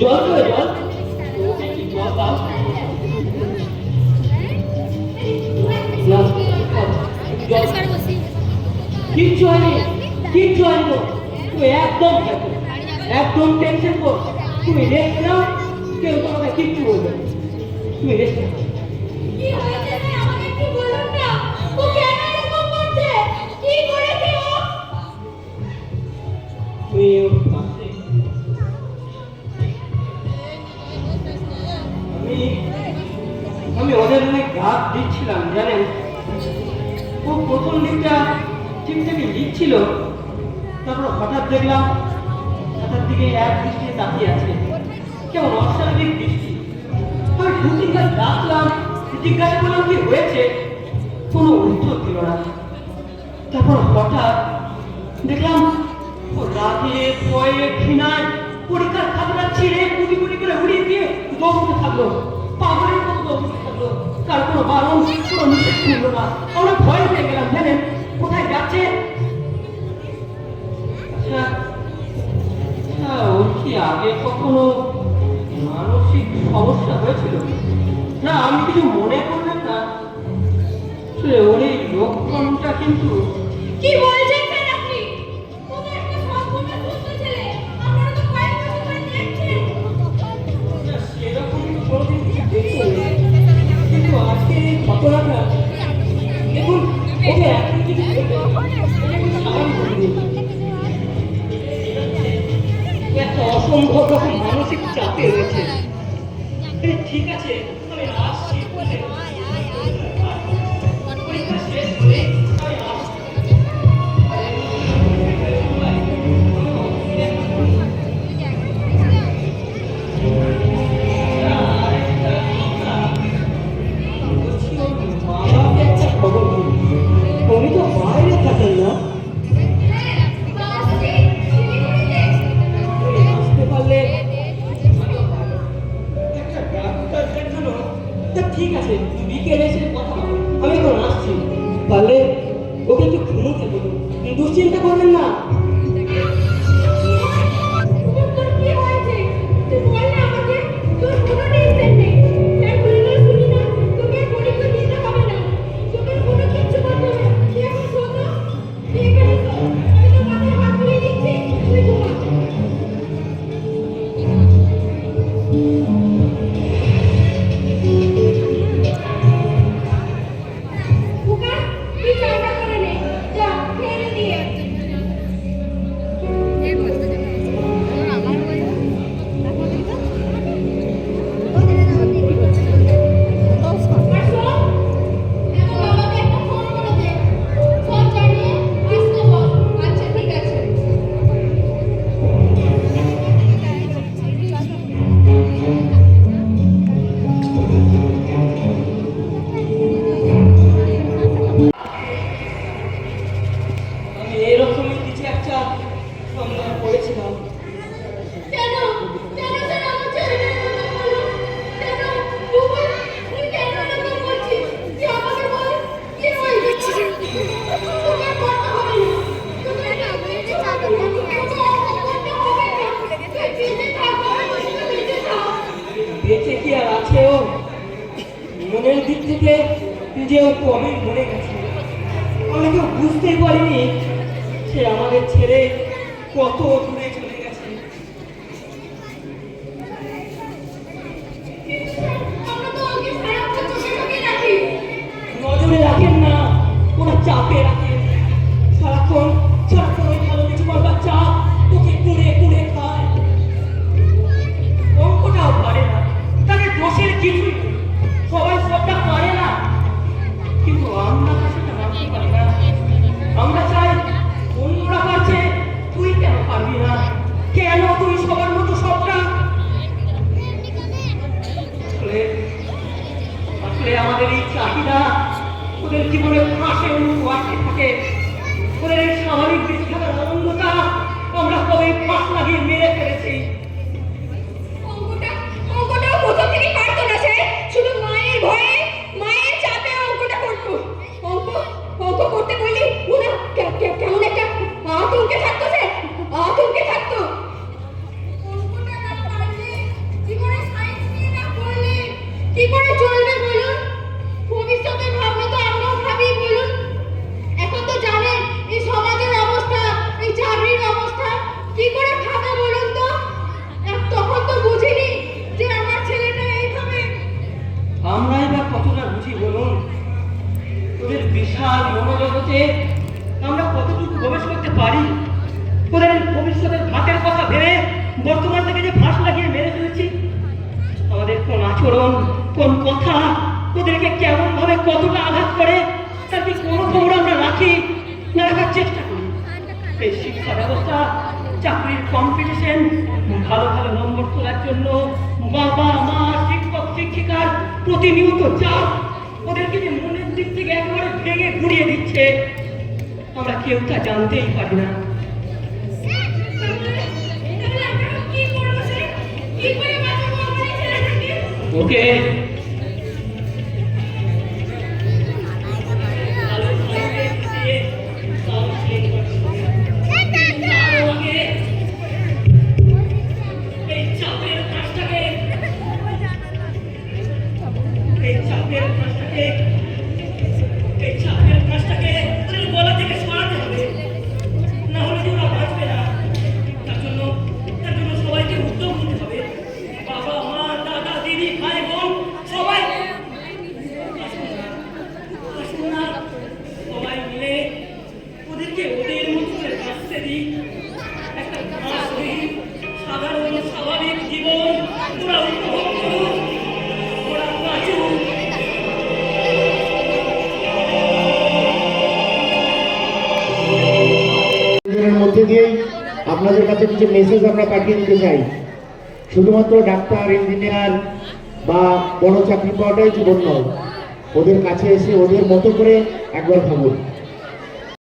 জল করে জল কিচ্ছু হয়নি কিচ্ছু হয়নি তুমি একদম একদম টেনশন কর তুমি রেস্ট নাও কেউ তোমাকে কিচ্ছু বলবে তুমি রেস্ট নাও কি হয়েছে আমাকে একটু বলুন না ও কেন এরকম করছে কি করেছে ও আমি ওদের অনেক ঘাত দিচ্ছিলাম জানেন ও প্রথম দিকটা ঠিকঠাকই লিখছিল তারপর হঠাৎ দেখলাম হঠাৎ দিকে এক দৃষ্টিতে তাকিয়ে আছে কেমন অস্বাভাবিক দৃষ্টি আমি দু তিনবার ডাকলাম জিজ্ঞাসা করলাম কি হয়েছে কোনো উত্তর দিল না তারপর হঠাৎ দেখলাম ও রাগে ভয়ে ঘৃণায় পরীক্ষার খাতাটা ছিঁড়ে কুটি কুটি করে উড়িয়ে দিয়ে দৌড়তে থাকলো পাগলের মতো দৌড়তে থাকলো তার কোনো বারণ কোনো নিষেধ ছিল না আমরা ভয় পেয়ে গেলাম জানেন কোথায় যাচ্ছে আচ্ছা ওর কি আগে কখনো মানসিক সমস্যা হয়েছিল না আমি কিছু মনে করলেন না ওর এই লক্ষণটা কিন্তু কি বলছেন স্যার আপনি ও তো একটা সম্পূর্ণ সুস্থ ছেলে আপনারা তো কয়েক বছর ধরে দেখছেন সেরকম কোনোদিন দেখিনি কিন্তু আজকে এই ঘটনাটা দেখুন ওকে এখন কিছু একটা অসম্ভব রকম মানসিক চাপে রয়েছে ঠিক আছে আমি আসছি ঠিক আছে বিকেলে এসে কথা হবে আমি এখন আসছি পারলে ওকে একটু ঘুমোতে বলুন দুশ্চিন্তা করবেন না দিক থেকে নিজেও কবে মরে গেছে। আমরা কেউ বুঝতেই পারিনি সে আমাদের ছেড়ে কত দূরে চলে গেছে। আমরা তো ওকে সারাক্ষণ চোখে চোখে রাখি। নজরে রাখেন না, ওরা চাপে রাখেন। সারাক্ষণ সারাক্ষণ ওই ভালো কিছু করবার চাপ ওকে কুড়ে কুড়ে খায়। অঙ্কটাও পারে না, তাদের দোষের কিছুই নেই। সবাই সবটা পারে না, কিন্তু আমরা সেটা মানতে পারি না। আমরা চাই অন্যরা পারছে, তুই কেন পারবি না? কেন তুই সবার মতো সবটা? আসলে আসলে আমাদের এই চাহিদা ওদের জীবনে ফাঁসের মতো আটকে থাকে। ওদের এই স্বাভাবিক বেঁচে থাকার আনন্দটা আমরা কবে ফাঁস লাগিয়ে মেরে ফেলেছি। অঙ্কটাও প্রথম থেকেই পারতো না সে, শুধু মায়ের ভয়ে মায়ের চাপে অঙ্কটা করতো। অঙ্ক করতে বললি মনে কেমন একটা আতঙ্কে থাকতো সে, আতঙ্কে থাকতো। অঙ্কটা না পারলে কি করে সায়েন্স নিয়ে না পড়লে কি করে চলবে বলুন? ভবিষ্যতের ভাবনা তো আমরাও ভাবি বলুন। এখন তো জানেন এই সমাজের অবস্থা, এই চাকরির অবস্থা, কি করে খাবে বলুন তো? তখন তো বুঝিনি যে আমার ছেলেটা এইভাবে। আমরাই বা কতটা বুঝি বলুন? ওদের বিশাল মনোজগতে আমরা কতটুকু প্রবেশ করতে পারি? ওদের ভবিষ্যতের ভাতের কথা ভেবে বর্তমান থেকে যে ফাঁস লাগিয়ে মেরে ফেলেছি। আমাদের কোন আচরণ, কোন কথা ওদেরকে কেমন ভাবে কতটা আঘাত করে তার কি কোনো খবর আমরা রাখি না রাখার চেষ্টা করি? এই শিক্ষা ব্যবস্থা, চাকরির কম্পিটিশন, ভালো ভালো নম্বর তোলার জন্য বাবা মা শিক্ষক শিক্ষিকার প্রতিনিয়ত চাপ ওদেরকে যে মনের দিক থেকে একেবারে ভেঙে গুড়িয়ে দিচ্ছে, আমরা কেউ তা জানতেই পারি না। তাহলে আমরা কি করব স্যার? কি করে বাঁচাবো আমার এই ছেলেটাকে? ওকে সাধারণ স্বাভাবিক জীবন ওরা উপভোগ করুক, ওরা বাঁচুক। এর মধ্যে দিয়েই আপনাদের কাছে কিছু মেসেজ আমরা পাঠিয়ে দিতে চাই। শুধুমাত্র ডাক্তার, ইঞ্জিনিয়ার বা বড় চাকরি পাওয়াটাই জীবন নয়। ওদের কাছে এসে ওদের মতো করে একবার ভাবুন।